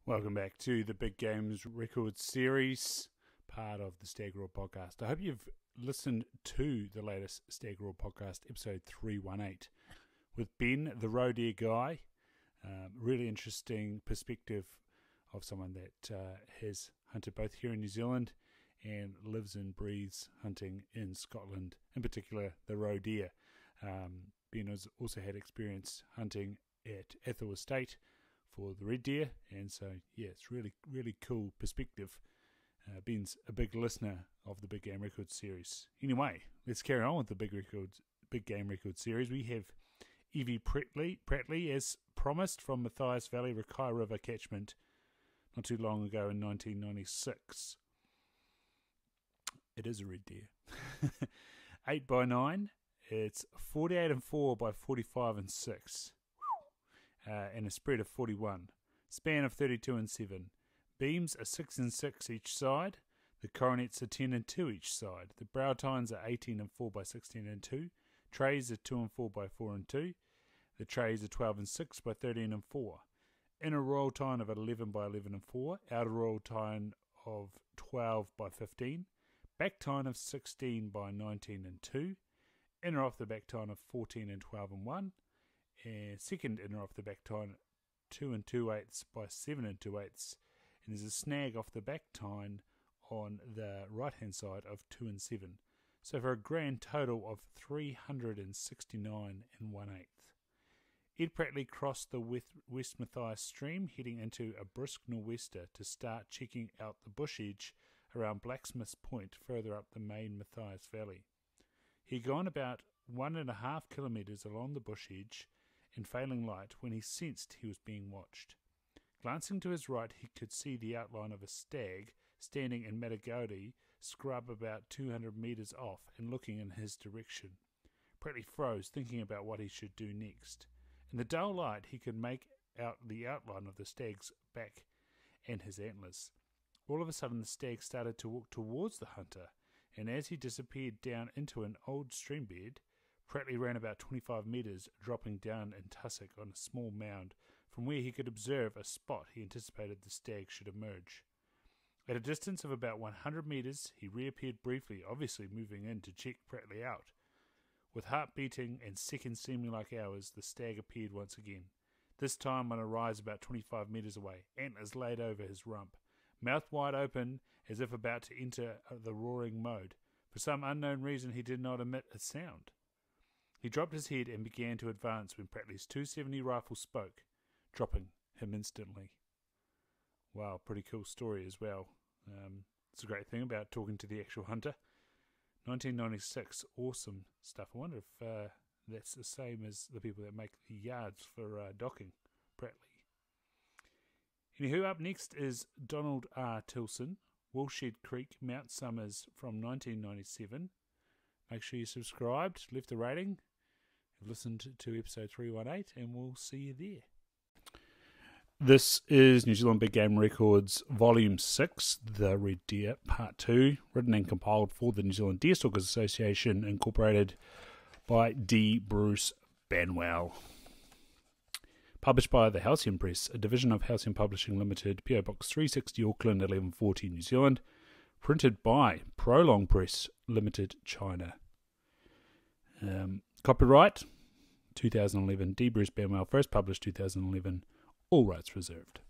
Welcome back to the Big Games Records series, part of the Stag Roar podcast. I hope you've listened to the latest Stag Roar podcast, episode 318, with Ben, the roe deer guy. Really interesting perspective of someone that has hunted both here in New Zealand and lives and breathes hunting in Scotland, in particular the roe deer. Ben has also had experience hunting at Ethel Estate for the red deer, and so yeah, it's really cool perspective. Ben's a big listener of the Big Game Records series. Anyway, let's carry on with the Big Game Records series. We have Evie Prattley, as promised, from Mathias Valley, Rakaia River Catchment, not too long ago in 1996. It is a red deer. 8x9. It's 48 and 4 by 45 and 6. And a spread of 41. Span of 32 and 7. Beams are 6 and 6 each side. The coronets are 10 and 2 each side. The brow tines are 18 and 4 by 16 and 2. Trays are 2 and 4 by 4 and 2. The trays are 12 and 6 by 13 and 4. Inner royal tine of 11 by 11 and 4. Outer royal tine of 12 by 15. Back tine of 16 by 19 and 2. Inner off the back tine of 14 and 12 and 1. And second inner off the back tine 2 and 2/8 by 7 and 2/8, and there's a snag off the back tine on the right hand side of 2 and 7, so for a grand total of 369 and 1/8. Ed Prattley crossed the West Mathias stream, heading into a brisk nor'wester to start checking out the bush edge around Blacksmith's Point, further up the main Mathias Valley. He'd gone about 1.5 kilometres along the bush edge in failing light when he sensed he was being watched. Glancing to his right, he could see the outline of a stag standing in Matagodi scrub about 200 metres off and looking in his direction. Prattley froze, thinking about what he should do next. In the dull light, he could make out the outline of the stag's back and his antlers. All of a sudden, the stag started to walk towards the hunter, and as he disappeared down into an old stream bed, Prattley ran about 25 metres, dropping down in tussock on a small mound, from where he could observe a spot he anticipated the stag should emerge. At a distance of about 100 metres, he reappeared briefly, obviously moving in to check Prattley out. With heart beating and seconds seeming like hours, the stag appeared once again, this time on a rise about 25 metres away, antlers laid over his rump, mouth wide open as if about to enter the roaring mode. For some unknown reason, he did not emit a sound. He dropped his head and began to advance when Prattley's .270 rifle spoke, dropping him instantly. Wow, pretty cool story as well. It's a great thing about talking to the actual hunter. 1996, awesome stuff. I wonder if that's the same as the people that make the yards for docking Prattley. Anywho, up next is Donald R. Tilson, Woolshed Creek, Mount Somers from 1997. Make sure you subscribed, left a rating, have listened to episode 318, and we'll see you there. This is New Zealand Big Game Records Volume 6, The Red Deer, Part 2, written and compiled for the New Zealand Deerstalkers Association, incorporated by D. Bruce Banwell. Published by the Halcyon Press, a division of Halcyon Publishing Limited, PO Box 360 Auckland, 1140 New Zealand. Printed by Prolong Press Limited, China. Copyright 2011. D. Bruce Banwell, first published 2011. All rights reserved.